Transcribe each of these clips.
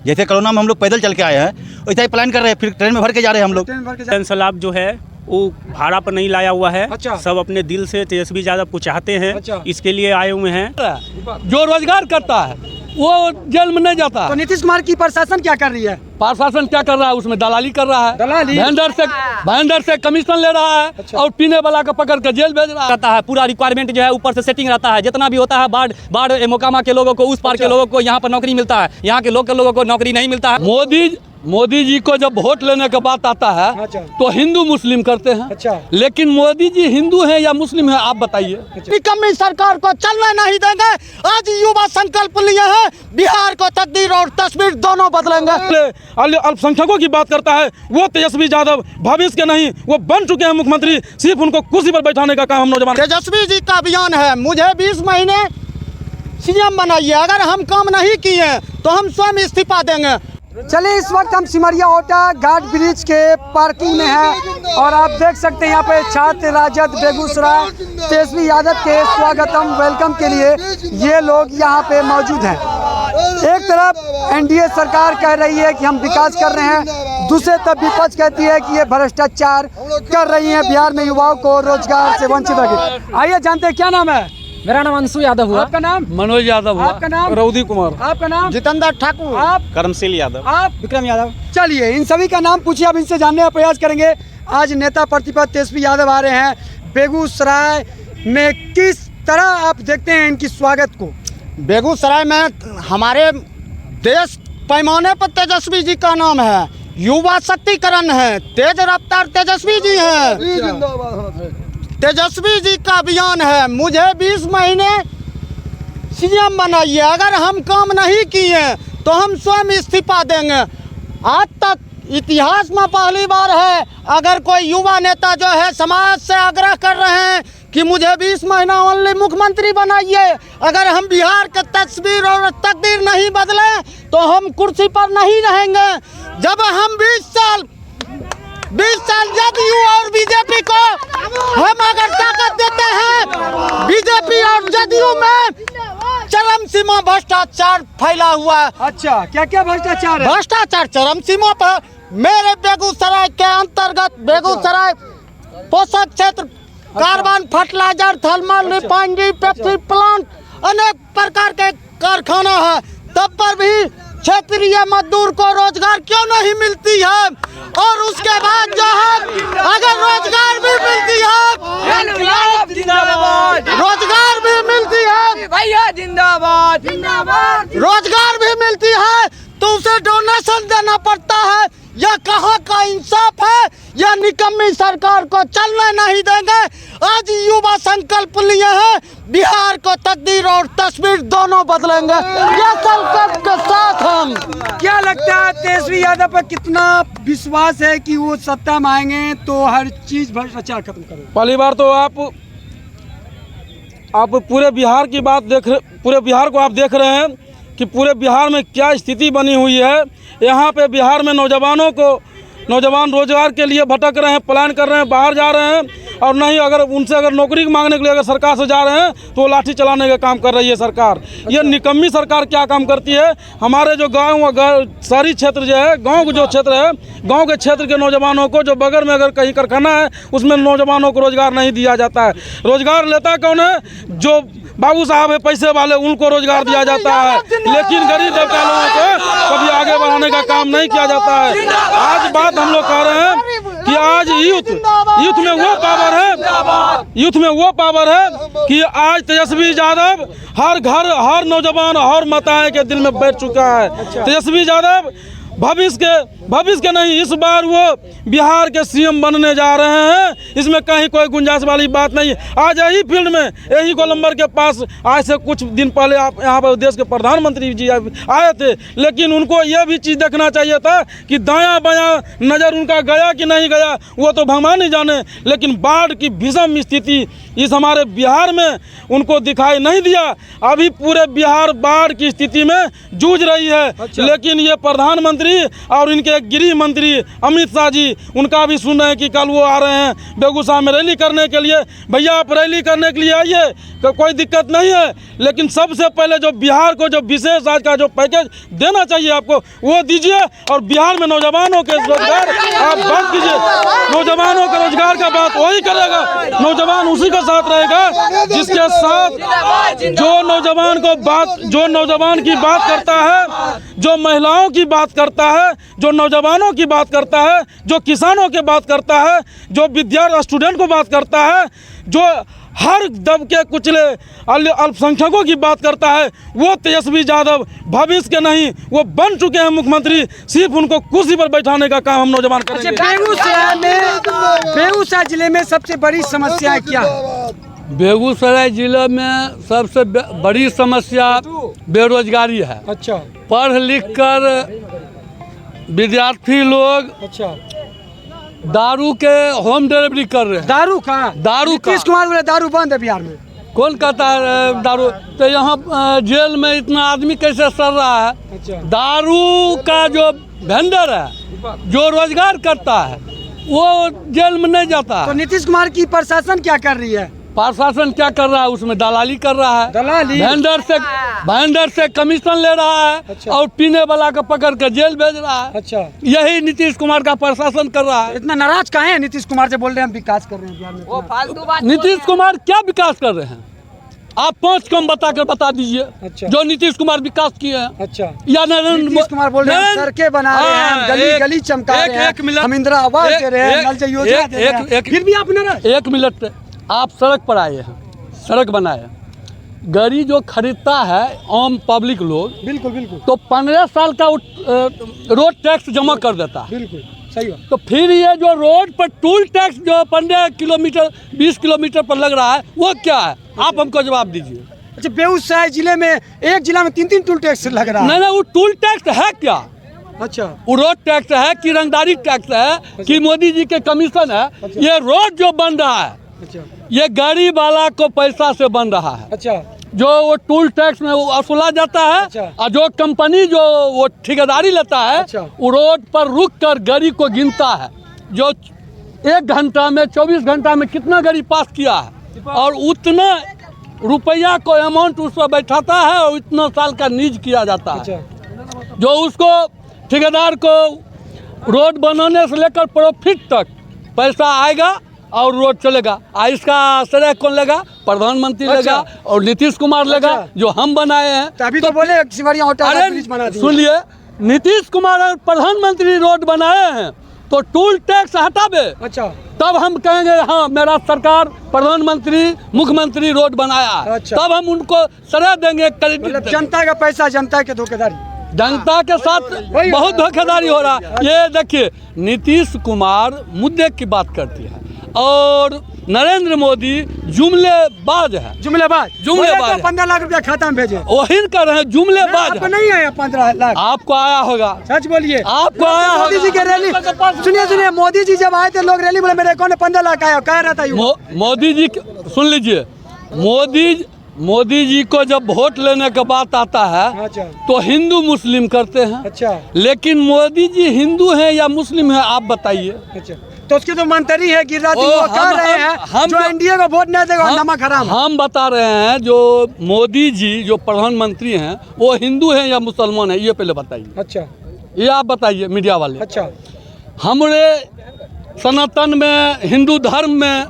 जैसे कोरोना में हम लोग पैदल चल के आए हैं, वैसा ही प्लान कर रहे हैं, फिर ट्रेन में भर के जा रहे हैं हम लोग। सलाब जो है वो भाड़ा पर नहीं लाया हुआ है। अच्छा। सब अपने दिल से तेजस्वी यादव को चाहते हैं। अच्छा। इसके लिए आए हुए हैं। जो रोजगार करता है वो जेल में नहीं जाता। तो नीतीश कुमार की प्रशासन क्या कर रही है? प्रशासन क्या कर रहा है? उसमें दलाली कर रहा है। दलाली? वेंडर से कमीशन ले रहा है। अच्छा। और पीने वाला को पकड़ कर जेल भेज रहा है। पूरा रिक्वायरमेंट जो है ऊपर से सेटिंग रहता है। जितना भी होता है बाढ़ मोकामा के लोगों को, उस पार के लोगों को यहाँ पर नौकरी मिलता है, यहाँ के लोकल लोगों को नौकरी नहीं मिलता है। मोदी जी को जब वोट लेने का बात आता है अच्छा। तो हिंदू मुस्लिम करते हैं। अच्छा। लेकिन मोदी जी हिंदू हैं या मुस्लिम हैं, आप बताइए। निकम्मी सरकार को चलने नहीं देंगे। आज युवा संकल्प लिए हैं, बिहार को तकदीर और तस्वीर दोनों बदलेंगे। अल्पसंख्यकों की बात करता है वो तेजस्वी यादव भविष्य के नहीं, वो बन चुके हैं मुख्यमंत्री। सिर्फ उनको कुर्सी पर बैठाने का काम हम नौजवान। तेजस्वी जी का अभियान है, मुझे 20 महीने सीएम बनाइए। अगर हम काम नहीं किए तो हम स्वयं इस्तीफा देंगे। चलिए, इस वक्त हम सिमरिया ओटा घाट ब्रिज के पार्किंग में हैं और आप देख सकते हैं यहाँ पे छात्र राजद बेगूसराय तेजस्वी यादव के स्वागतम वेलकम के लिए ये लोग यहाँ पे मौजूद हैं। एक तरफ एनडीए सरकार कह रही है कि हम विकास कर रहे हैं, दूसरे तरफ विपक्ष कहती है कि ये भ्रष्टाचार कर रही है, बिहार में युवाओं को रोजगार से वंचित रखे। आइए जानते हैं, क्या नाम है? मेरा नाम अंशु यादव हुआ। आपका नाम? मनोज यादव हुआ। आपका नाम? रौदी कुमार। आपका नाम? जितेंद्र ठाकुर। आप? कर्मशील यादव। आप? विक्रम यादव। चलिए, इन सभी का नाम पूछिए, अब इनसे जानने का प्रयास करेंगे। आज नेता प्रतिपक्ष तेजस्वी यादव आ रहे हैं बेगूसराय में, किस तरह आप देखते हैं इनकी स्वागत को? बेगूसराय में हमारे देश पैमाने पर तेजस्वी जी का नाम है, युवा शक्तिकरण है, तेज रफ्तार तेजस्वी जी हैं। तेजस्वी जी का अभियान है, मुझे 20 महीने सीएम बनाइए। अगर हम काम नहीं किए तो हम स्वयं इस्तीफा देंगे। आज तक इतिहास में पहली बार है, अगर कोई युवा नेता जो है समाज से आग्रह कर रहे हैं कि मुझे 20 महीना ओनली मुख्यमंत्री बनाइए। अगर हम बिहार के तस्वीर और तकदीर नहीं बदले तो हम कुर्सी पर नहीं रहेंगे। जब हम 20 साल जदयू और बीजेपी को हम अगर ताकत देते हैं, बीजेपी और जदयू में चरम सीमा भ्रष्टाचार फैला हुआ है। अच्छा, क्या क्या भ्रष्टाचार है? भ्रष्टाचार चरम सीमा पर। मेरे बेगूसराय के अंतर्गत बेगूसराय पोषक क्षेत्र, carbon fertiliser, thermal refinery, Pepsi plant, अनेक प्रकार के कारखाना है, तब पर भी क्षेत्रीय मजदूर को रोजगार क्यों नहीं मिलती है? और उसके बाद जो है, अगर रोजगार भी मिलती है, रोजगार भी मिलती है भैया, जिंदाबाद जिंदाबाद। रोजगार भी मिलती है तो उसे डोनेशन देना पड़ता है। यह कहाँ का इंसाफ है? यह निकम्मी सरकार को चलने नहीं देंगे। आज युवा संकल्प लिए हैं, बिहार को तकदीर और तस्वीर दोनों बदलेंगे। यह संकल्प के साथ हम। क्या लगता है तेजस्वी यादव पर कितना विश्वास है कि वो सत्ता में आएंगे तो हर चीज भ्रष्टाचार खत्म करेंगे? पहली बार तो आप पूरे बिहार की पूरे बिहार को आप देख रहे हैं कि पूरे बिहार में क्या स्थिति बनी हुई है। यहाँ पे बिहार में नौजवान रोजगार के लिए भटक रहे हैं, प्लान कर रहे हैं, बाहर जा रहे हैं, और नहीं अगर नौकरी मांगने के लिए अगर सरकार से जा रहे हैं तो वो लाठी चलाने का काम कर रही है सरकार। ये निकम्मी सरकार क्या काम करती है? हमारे जो शहरी क्षेत्र जो है, गाँव के जो क्षेत्र है, गाँव के क्षेत्र के नौजवानों को, जो बगल में अगर कहीं कारखाना है उसमें नौजवानों को रोजगार नहीं दिया जाता है। रोजगार लेता कौन है? जो बाबू साहब है, पैसे वाले, उनको रोजगार दिया जाता है। लेकिन गरीब दबके लोगों को कभी आगे बढ़ाने का काम नहीं किया जाता है। आज बात हम लोग कह रहे हैं कि आज यूथ में वो पावर है कि आज तेजस्वी यादव हर घर, हर नौजवान, हर माताएं के दिल में बैठ चुका है। तेजस्वी यादव भविष्य के नहीं, इस बार वो बिहार के सीएम बनने जा रहे हैं। इसमें कहीं कोई गुंजाइश वाली बात नहीं है। आज यही फील्ड में, यही गोलंबर के पास आज से कुछ दिन पहले आप यहाँ पर देश के प्रधानमंत्री जी आए थे, लेकिन उनको ये भी चीज़ देखना चाहिए था कि दायां बायां नज़र उनका गया कि नहीं गया, वो तो भगवान ही जाने। लेकिन बाढ़ की भीषण स्थिति इस हमारे बिहार में उनको दिखाई नहीं दिया। अभी पूरे बिहार बाढ़ की स्थिति में जूझ रही है। लेकिन ये प्रधानमंत्री मुख्यमंत्री और इनके गृह मंत्री अमित शाह जी, उनका भी सुन रहे हैं कि कल वो आ रहे हैं बेगूसराय में रैली करने के लिए। भैया आप रैली करने के लिए आइए, कोई दिक्कत नहीं है, लेकिन सबसे पहले जो बिहार को जो विशेष आज का जो पैकेज देना चाहिए आपको वो दीजिए, और बिहार में नौजवानों के रोजगार आप बात कीजिए। नौजवानों के रोजगार का बात वही करेगा, नौजवान उसी के साथ रहेगा जिसके साथ जो नौजवान की बात करता है, जो महिलाओं की बात करता है, जो नौजवानों की बात करता है, जो किसानों की बात करता है, जो विद्यार्थी स्टूडेंट को बात करता है, जो हर दबके कुचले अल्पसंख्यकों की बात करता है, वो तेजस्वी यादव भविष्य के नहीं, वो बन चुके हैं मुख्यमंत्री। सिर्फ उनको कुर्सी पर बैठाने का काम हम नौजवान करेंगे। बेगूसराय जिले में सबसे बड़ी समस्या क्या है? बेगूसराय जिले में सबसे बड़ी समस्या बेरोजगारी है। अच्छा पढ़ लिख कर विद्यार्थी लोग दारू के होम डिलीवरी कर रहे हैं। दारू का नीतीश कुमार बोले दारू बंद है बिहार में। कौन कहता है दारू? तो यहाँ जेल में इतना आदमी कैसे सड़ रहा है? दारू का जो वेंडर है, जो रोजगार करता है, वो जेल में नहीं जाता। तो नीतीश कुमार की प्रशासन क्या कर रही है? प्रशासन क्या कर रहा है? उसमें दलाली कर रहा है। दलाली? वेंडर से कमीशन ले रहा है। अच्छा। और पीने वाला को पकड़ कर जेल भेज रहा है। अच्छा, यही नीतीश कुमार का प्रशासन कर रहा है। इतना नाराज काहे हैं नीतीश कुमार से? बोल रहे हैं हम विकास कर रहे हैं बिहार में। वो फालतू बात। नीतीश कुमार क्या विकास कर रहे हैं? आप 5 कम बता दीजिए। अच्छा। जो नीतीश कुमार विकास किए हैं। अच्छा, या नीतीश कुमार बोल रहे हैं सड़कें बना रहे हैं, हम गली गली चमका रहे हैं, हम इंदिरा आवास दे रहे हैं, नल जल योजना दे रहे हैं, फिर भी आप नाराज। 1 मिनट, आप सड़क पर आए हैं, सड़क बनाए, गाड़ी जो खरीदता है आम पब्लिक लोग, बिल्कुल बिल्कुल, तो 15 साल का रोड टैक्स जमा कर देता है। बिल्कुल सही बात। तो फिर ये जो रोड पर टूल टैक्स जो 15 किलोमीटर 20 किलोमीटर पर लग रहा है, वो क्या है? आप हमको जवाब दीजिए। अच्छा, बेगूसराय जिले में एक जिला में 3 टूल टैक्स लग रहा है। नहीं, वो टूल टैक्स है क्या? अच्छा, वो रोड टैक्स है कि रंगदारी टैक्स है कि मोदी जी के कमीशन है? ये रोड जो बन रहा है, अच्छा, ये गाड़ी वाला को पैसा से बन रहा है। अच्छा, जो वो टूल टैक्स में वो वसूला जाता है। अच्छा। और जो कंपनी जो वो ठेकेदारी लेता है, अच्छा। वो रोड पर रुक कर गाड़ी को गिनता है, जो 1 घंटा में 24 घंटा में कितना गाड़ी पास किया है, और उतना रुपया को अमाउंट उस पर बैठाता है, और इतना साल का नीज किया जाता है। अच्छा, जो उसको ठेकेदार को रोड बनाने से लेकर प्रॉफिट तक पैसा आएगा और रोड चलेगा। इसका श्रेय कौन लेगा? प्रधानमंत्री लेगा और नीतीश कुमार लेगा, जो हम बनाए हैं। अभी तो बोले सिमरिया होटल ब्रिज बना दिए। सुनिए, नीतीश कुमार और प्रधानमंत्री रोड बनाए हैं, तो टूल टैक्स हटावे। अच्छा, तब हम कहेंगे हाँ मेरा सरकार प्रधानमंत्री मुख्यमंत्री रोड बनाया। अच्छा। तब हम उनको श्रेय देंगे, मतलब क्रेडिट। जनता का पैसा, जनता के धोखेधारी, जनता के साथ बहुत धोखेधारी हो रहा है। ये देखिए, नीतीश कुमार मुद्दे की बात करती है और नरेंद्र मोदी जुमलेबाज है। जुमलेबाज 15 लाख रुपया खाता में भेजे, वही कर रहे हैं, जुमलेबाज आपको है। नहीं आया 15 लाख? आपको आया होगा, सच बोलिए। आपको आया मोदी जी के रैली, सुनिए, मोदी जी जब आए थे लोग रैली बोले मेरे अकाउंट में 15 लाख आया, कह रहा था मोदी जी। सुन लीजिए, मोदी जी को जब वोट लेने का बात आता है, अच्छा, तो हिंदू मुस्लिम करते हैं। अच्छा, लेकिन मोदी जी हिंदू हैं या मुस्लिम हैं, आप बताइए। अच्छा, तो उसके तो मंत्री है गिरिराज सिंह, वो कह रहे हैं जो एनडीए को वोट नहीं देगा नमक हराम। हम बता रहे हैं जो मोदी जी जो प्रधानमंत्री हैं, वो हिंदू हैं या मुसलमान हैं, ये पहले बताइए। अच्छा, ये आप बताइए मीडिया वाले। अच्छा, हमारे सनातन में, हिंदू धर्म में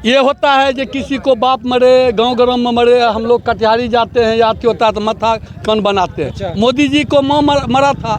ये होता है कि किसी को बाप मरे, गांव गरम में मरे, हम लोग कटिहारी जाते हैं, याद होता है तो माथा कन बनाते हैं। अच्छा। मोदी जी को माँ मरा था,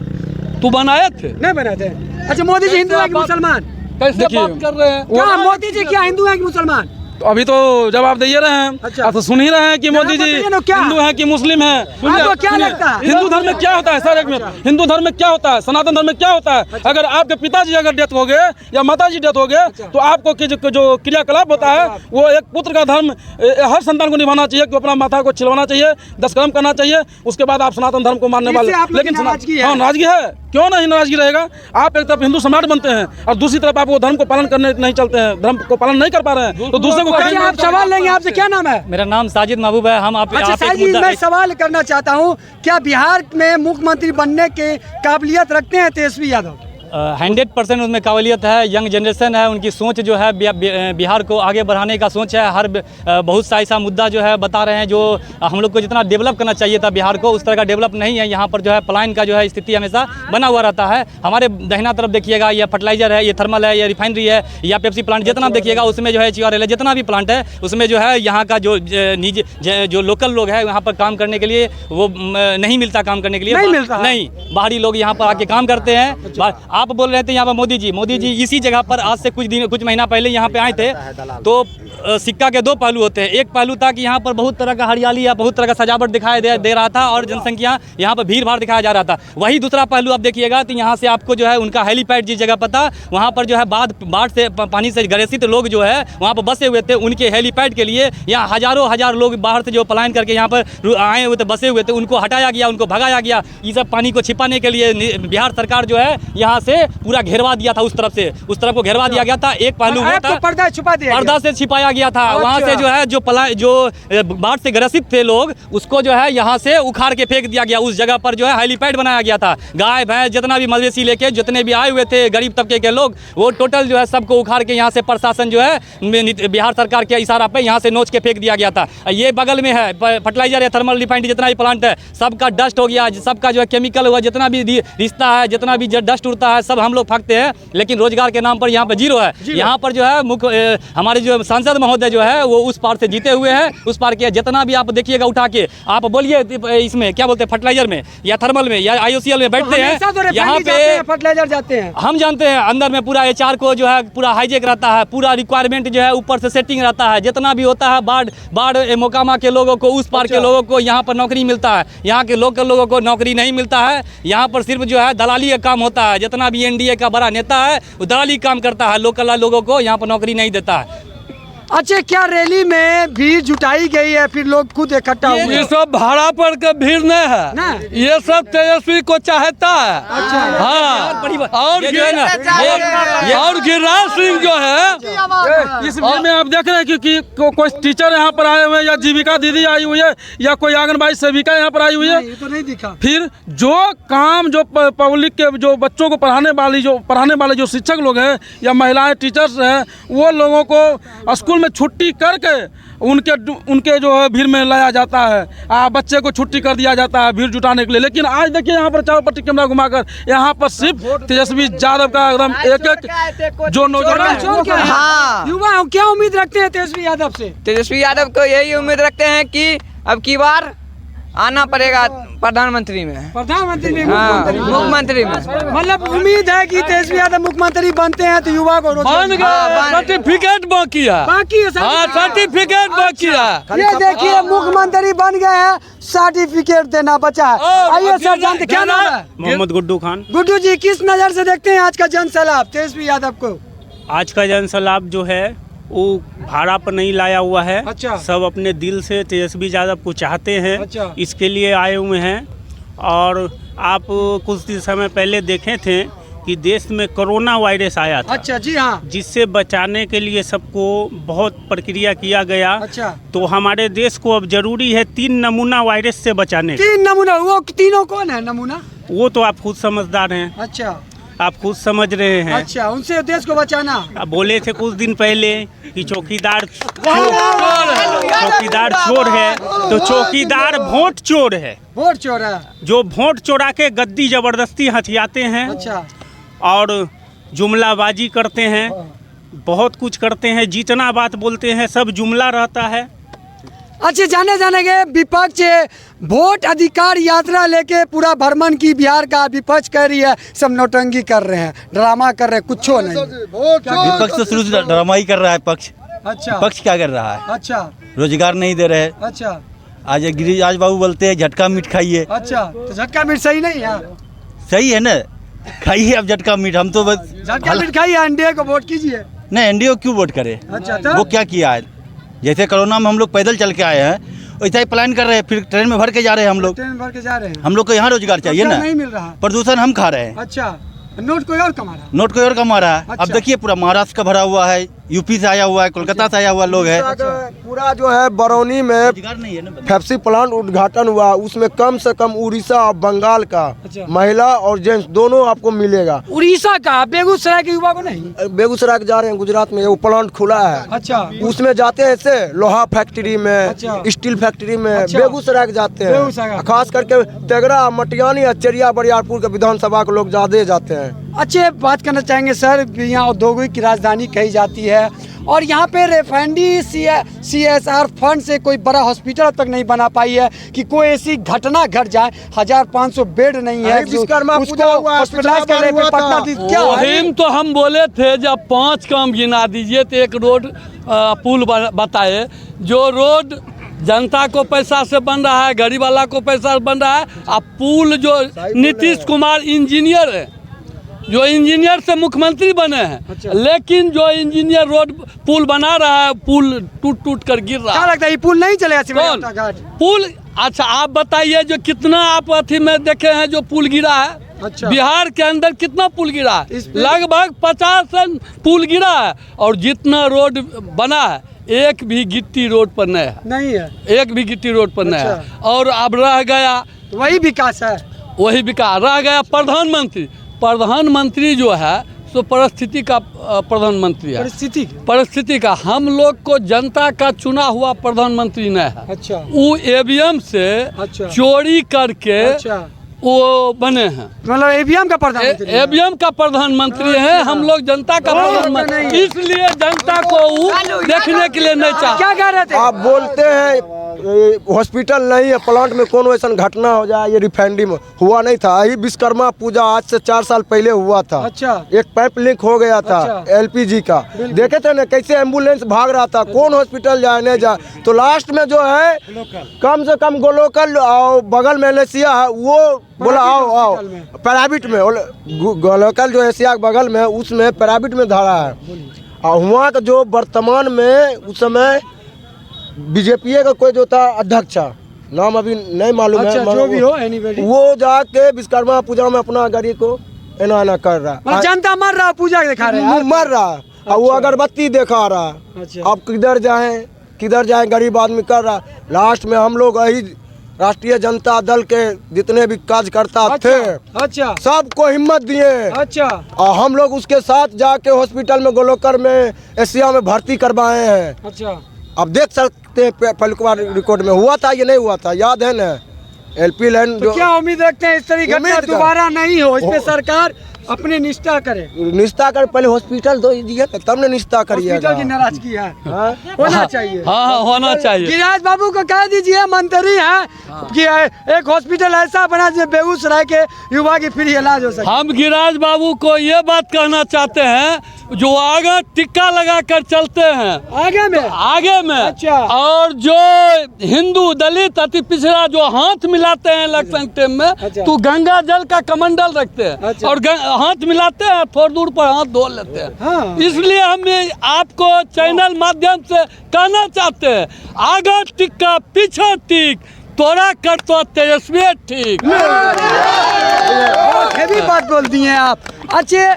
तो बनाए थे? नहीं बनाते। अच्छा, मोदी जी हिंदू है कि मुसलमान? कैसे बात कर रहे हैं? क्या मोदी जी क्या हिंदू है कि मुसलमान? तो अभी तो जवाब दे रहे हैं। अच्छा। आप तो सुन ही रहे हैं कि मोदी जी क्या? हिंदू हैं कि मुस्लिम हैं। आपको क्या लगता है? हिंदू धर्म में क्या होता है सर? एक मिनट, हिंदू धर्म में क्या होता है, सनातन धर्म में क्या होता है? अगर आपके पिताजी अगर डेथ हो गए या माताजी डेथ हो गए, तो आपको जो क्रियाकलाप होता है, वो एक पुत्र का धर्म हर संतान को निभाना चाहिए कि अपना माथा को छिलवाना चाहिए, 10 कर्म करना चाहिए, उसके बाद आप सनातन धर्म को मानने वाले। लेकिन नाराजगी है। हाँ, नाराजगी है। क्यों नहीं नाराजगी रहेगा? आप एक तरफ हिंदू सम्राट बनते हैं और दूसरी तरफ आप वो धर्म को पालन करने नहीं चलते हैं, धर्म को पालन नहीं कर पा रहे हैं, तो दूसरे को अच्छा, आप सवाल लेंगे, आपसे क्या नाम है? मेरा नाम साजिद महबूब है। हम आप अच्छा आप एक साजिद, मुद्दा- मैं सवाल करना चाहता हूँ, क्या बिहार में मुख्यमंत्री बनने के काबिलियत रखते हैं तेजस्वी यादव? 100% उसमें काबिलियत है। यंग जनरेशन है, उनकी सोच जो है बिहार को आगे बढ़ाने का सोच है। हर बहुत सा ऐसा मुद्दा जो है बता रहे हैं जो हम लोग को जितना डेवलप करना चाहिए था बिहार को, उस तरह का डेवलप नहीं है। यहाँ पर जो है पलायन का जो है स्थिति हमेशा बना हुआ रहता है। हमारे दहिना तरफ देखिएगा, ये फर्टिलाइजर है, ये थर्मल है, ये रिफाइनरी है, या पेप्सी प्लांट, जितना देखिएगा उसमें जो है CRL है, जितना भी प्लांट है उसमें जो है यहाँ का जो निजी जो लोकल लोग हैं यहाँ पर काम करने के लिए वो नहीं मिलता, काम करने के लिए नहीं मिलता है। नहीं, बाहरी लोग यहाँ पर आके काम करते हैं। आप बोल रहे थे यहाँ पर मोदी जी इसी जगह पर आज से कुछ महीना पहले यहाँ पे आए थे, तो सिक्का के दो पहलू होते हैं। एक पहलू था कि यहाँ पर बहुत तरह का हरियाली या बहुत तरह का सजावट दिखाई दे रहा था और जनसंख्या यहाँ पर भीड़ भाड़ दिखाया जा रहा था। वही दूसरा पहलू आप देखिएगा तो यहाँ से आपको जो है उनका हेलीपैड जिस जगह पर था वहाँ पर जो है बाढ़ से पानी से ग्रसित लोग जो है वहाँ पर बसे हुए थे, उनके हेलीपैड के लिए यहाँ हजार लोग बाहर से जो पलायन करके यहाँ पर आए हुए थे, बसे हुए थे, उनको हटाया गया, उनको भगाया गया। ये सब पानी को छिपाने के लिए बिहार सरकार जो है यहाँ से पूरा घेरवा दिया था, उस तरफ को घेरवा दिया गया था। एक पहलू वो था, पर्दा छुपा दिया, पर्दा से छिपाया गया था। वहाँ से जो है जो बाढ़ से ग्रसित थे लोग, उसको जो है यहाँ से उखाड़ के फेंक दिया गया। उस जगह पर जो है हेलीपैड बनाया गया था। गाय भैंस जितना भी मवेशी लेके जितने भी आए हुए थे गरीब तबके के लोग, वो टोटल जो है सबको उखाड़ के यहाँ से प्रशासन जो है बिहार सरकार के इशारा पे यहाँ से नोच के फेंक दिया गया था। ये बगल में है फर्टिलाइजर या थर्मल रिफाइनरी, जितना भी प्लांट है सबका डस्ट हो गया, सबका जो है केमिकल हुआ, जितना भी रिश्ता है, जितना भी डस्ट उड़ता है सब हम लोग फेंकते हैं, लेकिन रोजगार के नाम पर यहाँ पर जीरो है। यहाँ पर जो है मुख्य हमारे जो सांसद महोदय जो है वो उस पार से जीते हुए हैं, उस पार के जितना भी आप देखिएगा उठा के आप बोलिए इसमें क्या बोलते हैं फर्टिलाइजर में या थर्मल में या IOCL में बैठते हैं, यहाँ पे फर्टिलाइजर जाते हैं। हम जानते हैं अंदर में पूरा HR को जो है पूरा हाईजेक रहता है, पूरा रिक्वायरमेंट जो है ऊपर से सेटिंग रहता है, जितना भी होता है बाढ़ मोकामा के लोगों को, उस पार के लोगों को यहाँ पर नौकरी मिलता है, यहाँ के लोकल लोगों को नौकरी नहीं मिलता है। यहाँ पर सिर्फ जो है दलाली का काम होता है, जितना भी NDA का बड़ा नेता है वो दलाली काम करता है, लोकल लोगों को यहाँ पर नौकरी नहीं देता है। अच्छा, क्या रैली में भीड़ जुटाई गई है, फिर लोग खुद इकट्ठा हुए? ये सब भाड़ा पर के भीड़ नहीं है ना? ये सब तेजस्वी को चाहता है। अच्छा, हाँ, और ये जो है ना और गिरिराज सिंह जो है इस भीड़ में आप देख रहे हैं कि कोई टीचर यहाँ पर आए हुए हैं या जीविका दीदी आई हुई है या कोई आंगनबाड़ी सेविका यहाँ पर आई हुई है। ये तो नहीं दिखा। फिर जो काम जो पब्लिक के जो बच्चों को पढ़ाने वाले जो शिक्षक लोग हैं या महिलाएं टीचर्स हैं, वो लोगों को स्कूल में छुट्टी करके उनके जो है भीड़ में लाया जाता है। बच्चे को छुट्टी कर दिया जाता है भीड़ जुटाने के लिए। लेकिन आज देखिए यहाँ पर चारों पट्टी कैमरा घुमाकर यहाँ पर सिर्फ तेजस्वी यादव का एकदम एक जो नौजवान हाँ, युवा क्या उम्मीद रखते हैं तेजस्वी यादव से? तेजस्वी यादव को यही उम्मीद रखते हैं कि अब की बार आना पड़ेगा प्रधानमंत्री में, प्रधानमंत्री में, मुख्यमंत्री में। मतलब उम्मीद है कि तेजस्वी यादव मुख्यमंत्री बनते हैं तो युवा को बन गया, सर्टिफिकेट बाकी है, बाकी है। हाँ सर्टिफिकेट बाकी है। ये देखिए मुख्यमंत्री बन गए हैं, सर्टिफिकेट देना बचा है। आइए सर, जानते क्या नाम है? मोहम्मद गुड्डू खान। गुड्डू जी, किस नजर से देखते हैं आज का जन सैलाब तेजस्वी यादव को? आज का जन सैलाब जो है वो भाड़ा पर नहीं लाया हुआ है। अच्छा। सब अपने दिल से तेजस्वी यादव को चाहते हैं। अच्छा। इसके लिए आए हुए हैं। और आप कुछ समय पहले देखे थे कि देश में कोरोना वायरस आया था। अच्छा जी, हाँ। जिससे बचाने के लिए सबको बहुत प्रक्रिया किया गया। अच्छा। तो हमारे देश को अब जरूरी है 3 नमूना वायरस से बचाने। 3 नमूना, वो तीनों कौन है नमूना? वो तो आप खुद समझदार हैं, अच्छा आप खुद समझ रहे हैं। अच्छा, उनसे देश को बचाना। अब बोले थे कुछ दिन पहले कि चौकीदार चोर है, तो चौकीदार वोट चोर है। वोट चोर है। जो वोट चोरा के गद्दी जबरदस्ती हथियाते हैं। अच्छा। और जुमलाबाजी करते हैं, बहुत कुछ करते हैं, जितना बात बोलते हैं सब जुमला रहता है। अच्छा, जाने के विपक्ष वोट अधिकार यात्रा लेके पूरा भ्रमण की बिहार का विपक्ष कर रही है, सब नौटंकी कर रहे हैं, ड्रामा कर रहे हैं, कुछ नहीं। विपक्ष तो शुरू से ड्रामा ही कर रहा है। पक्ष क्या कर रहा है? अच्छा, रोजगार नहीं दे रहे। अच्छा। आज गिरिराज बाबू बोलते हैं झटका मीट खाइए। अच्छा, तो झटका मीट सही नहीं है? सही है ना, खाइए अब झटका मीट। हम तो बस झटका मीट खाइए, NDA को वोट कीजिए। नहीं, NDA को क्यों वोट करे? अच्छा, वो क्या किया है? जैसे कोरोना में हम लोग पैदल चल के आए हैं, वैसा ही प्लान कर रहे हैं, फिर ट्रेन में भर के जा रहे हैं हम लोग। ट्रेन भर के जा रहे हैं, हम लोग को यहाँ रोजगार चाहिए क्या ना, नहीं मिल रहा? प्रदूषण हम खा रहे हैं, अच्छा, नोट कोई और कमा रहा है। नोट कोई और कमा रहा है। अब अच्छा। देखिए पूरा महाराष्ट्र का भरा हुआ है, यूपी से आया हुआ है, कोलकाता से आया हुआ लोग है। पूरा जो है बरौनी में रोजगार नहीं है ना। फेप्सी प्लांट उद्घाटन हुआ, उसमें कम से कम उड़ीसा और बंगाल का अच्छा। महिला और जेंट्स दोनों आपको मिलेगा। उड़ीसा का, बेगूसराय के युवा को नहीं? बेगूसराय के जा रहे हैं, गुजरात में वो प्लांट खुला है। अच्छा, उसमें जाते हैं ऐसे लोहा फैक्ट्री में, अच्छा। स्टील फैक्ट्री में, अच्छा। बेगूसराय के जाते बेगूसराय हैं। का। खास करके तेगरा, मटियानी, अचरिया, बरियारपुर के विधानसभा के लोग ज्यादा जाते हैं। अच्छे बात करना चाहेंगे सर, यहाँ औद्योगिक की राजधानी कही जाती है और यहाँ पे रिफाइनरी CSR फंड से कोई बड़ा हॉस्पिटल अब तक नहीं बना पाई है कि कोई ऐसी घटना घट जाए। 1500 बेड नहीं है, विश्वकर्मा उसको पूजा हुआ, हॉस्पिटलाइज करने पे पटना क्या वही तो हम बोले थे, जब 5 काम गिना दीजिए तो एक रोड पुल बताए, जो रोड जनता को पैसा से बन रहा है, गरीब वाला को पैसा से बन रहा है। अब पुल जो नीतीश कुमार इंजीनियर है, जो इंजीनियर से मुख्यमंत्री बने हैं, अच्छा। लेकिन जो इंजीनियर रोड पुल बना रहा है, पुल टूट टूट कर गिर रहा क्या है। लगता है ये पुल नहीं चलेगा सिमरिया कौन? घाट? पुल, अच्छा आप बताइए, जो कितना आप अथी में देखे हैं जो पुल गिरा है? अच्छा। बिहार के अंदर कितना पुल गिरा है? इस पे- लगभग 50 पुल गिरा है, और जितना रोड बना है एक भी गिट्टी रोड पर नहीं है, नहीं है, एक भी गिट्टी रोड पर नहीं है। अच्छा। और अब रह गया, वही विकास है। वही विकास रह गया। प्रधानमंत्री जो है सो परिस्थिति का प्रधानमंत्री है, परिस्थिति का। हम लोग को जनता का चुना हुआ प्रधानमंत्री नहीं है। अच्छा, वो EVM से अच्छा। चोरी करके अच्छा, वो बने हैं, मतलब EVM का प्रधानमंत्री है। EVM का प्रधानमंत्री है। हम लोग जनता का प्रधानमंत्री, इसलिए जनता को वो देखने के लिए नहीं चाहते। क्या कह रहे थे? आप बोलते हैं हॉस्पिटल नहीं है, प्लांट में कौन वैसा घटना हो जाए, ये रिफाइनरी में हुआ नहीं था। यही विश्वकर्मा पूजा आज से 4 साल पहले हुआ था। अच्छा। एक पाइप लीक हो गया था, अच्छा। LPG का। देखे थे ना कैसे एम्बुलेंस भाग रहा था, कौन हॉस्पिटल जाए नहीं जाए। तो लास्ट में जो है कम से कम गोलोकल और बगल में एशिया है, वो बोला आओ प्राइवेट में, गोलोकल जो एशिया के बगल में उसमें प्राइवेट में धारा है। और वहाँ का जो वर्तमान में उस समय बीजेपी का कोई जो था अध्यक्ष, नाम अभी नहीं मालूम अच्छा, है, जो भी हो, anybody। वो जाके विश्वकर्मा पूजा में अपना गाड़ी को एना कर रहा मतलब जनता मर रहा, पूजा दिखा रहे हैं। मर रहा और वो अगरबत्ती दिखा रहा। अच्छा। अब किधर जाए गरीब आदमी कर रहा। लास्ट में हम लोग यही राष्ट्रीय जनता दल के जितने भी कार्यकर्ता थे, अच्छा, सबको हिम्मत दिए। अच्छा, और हम लोग उसके साथ जाके हॉस्पिटल में गोलोकर में एशिया में भर्ती करवाए हैं। अच्छा। अब देख सकते हैं पहले रिकॉर्ड में हुआ था, ये नहीं हुआ था, याद है ना? LP लाइन तो क्या उम्मीद रखते हैं इस तरह की घटना उम्मीद का- दोबारा नहीं हो, इस पे सरकार अपनी निष्ठा करे? निष्ठा कर, पहले हॉस्पिटल दो दीजिए तब न निष्ठा करिएगा। हॉस्पिटल की नाराजगी है, हाँ? होना चाहिए। हाँ, होना चाहिए। गिरिराज बाबू को कह दीजिए, मंत्री हैं, कि एक हॉस्पिटल ऐसा बना जिसमें बेगूसराय के युवा की फ्री इलाज हो सके। हम गिरिराज बाबू को ये बात कहना चाहते हैं, जो आगे टिक्का लगा कर चलते हैं आगे में अच्छा। और जो हिंदू दलित अति पिछड़ा जो हाथ मिलाते हैं इलेक्शन टाइम में, अच्छा। तो गंगा जल का कमंडल रखते हैं, अच्छा। और हाथ मिलाते हैं, थोड़ी दूर पर हाथ धो लेते हैं। हाँ। इसलिए हम आपको चैनल माध्यम से कहना चाहते हैं, आगे टिक्का पीछे टिक, तोड़ा कर तो तेजस्वी ठीक। बहुत हेवी बात बोल दी हैं आप। अच्छे,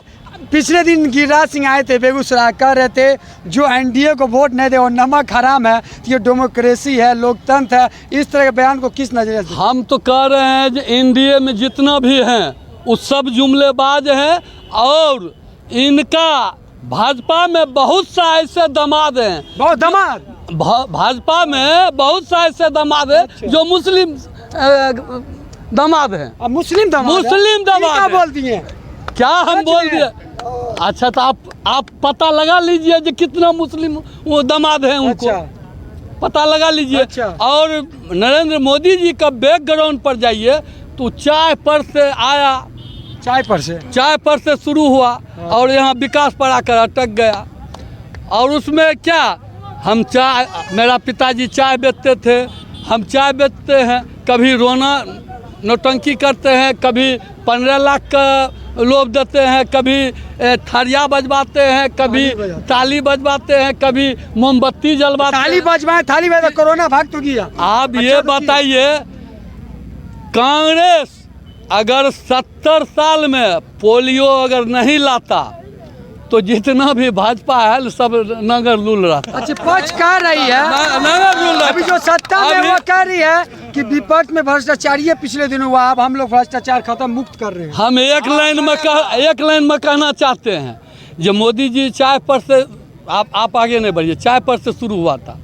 पिछले दिन गिरिराज सिंह आए थे बेगूसराय, कह रहे थे जो NDA को वोट नहीं दे वो नमक हराम है, ये डेमोक्रेसी है, लोकतंत्र है। इस तरह के बयान को किस नजरिए से? हम तो कह रहे हैं कि NDA में जितना भी हैं वो सब जुमलेबाज हैं, और इनका भाजपा में बहुत सा ऐसे दामाद हैं, बहुत दमाद भाजपा में बहुत सा ऐसे दामाद हैं जो मुस्लिम दामाद हैं। मुस्लिम दमाद दामाद बोल दिए, क्या हम बोल दिए? अच्छा, तो आप पता लगा लीजिए कि कितना मुस्लिम वो दामाद हैं, उनको अच्छा। पता लगा लीजिए। अच्छा। और नरेंद्र मोदी जी का बैकग्राउंड पर जाइए तो चाय पर से आया, चाय पर से शुरू हुआ, और यहाँ विकास पर आकर अटक गया। और उसमें क्या, हम चाय, मेरा पिताजी चाय बेचते थे, हम चाय बेचते हैं, कभी रोना नौटंकी करते हैं, कभी 15 लाख का लोभ देते हैं, कभी थरिया बजवाते हैं, कभी ताली बजवाते हैं, कभी मोमबत्ती जलवाते थाली हैं। बजवाए, थाली बजवाए, कोरोना भाग तो गया। आप ये बताइए, कांग्रेस अगर 70 साल में पोलियो अगर नहीं लाता तो जितना भी भाजपा है सब नगर लूल रहा था। अच्छा, पक्ष कह रही है, नगर लूल रहा अभी जो सत्ता में वो कह रही है कि विपक्ष में भ्रष्टाचारी है, पिछले दिनों हुआ, अब हम लोग भ्रष्टाचार खत्म मुक्त कर रहे हैं। हम एक लाइन में कहना चाहते हैं, जो मोदी जी चाय पर से आप आगे नहीं बढ़िए, चाय पर से शुरू हुआ था,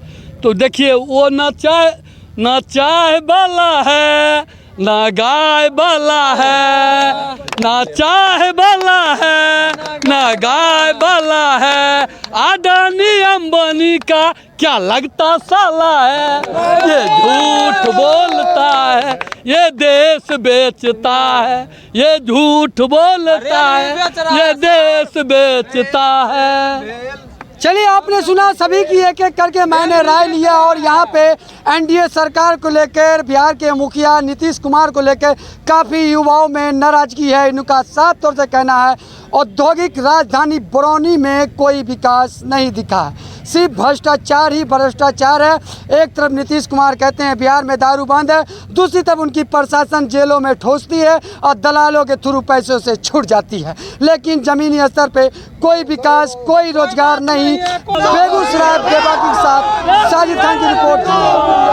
तो देखिए वो ना चाय वाला है, ना गाय वाला है, ना चाय वाला है, ना गाय वाला है, अडानी अंबानी का क्या लगता साला है, ये झूठ बोलता है, ये देश बेचता है, ये झूठ बोलता है, ये देश बेचता है। चलिए, आपने सुना, सभी की एक एक करके मैंने राय लिया और यहाँ पे एनडीए सरकार को लेकर, बिहार के मुखिया नीतीश कुमार को लेकर काफ़ी युवाओं में नाराजगी है। इनका साफ तौर से कहना है औद्योगिक राजधानी बरौनी में कोई विकास नहीं दिखा है, सिर्फ भ्रष्टाचार ही भ्रष्टाचार है। एक तरफ नीतीश कुमार कहते हैं बिहार में दारू बंद है, दूसरी तरफ उनकी प्रशासन जेलों में ठोसती है और दलालों के थ्रू पैसों से छूट जाती है, लेकिन ज़मीनी स्तर पे कोई विकास, कोई रोजगार नहीं। बेगूसराय बेबाकी के साथ साजिद खान की रिपोर्ट।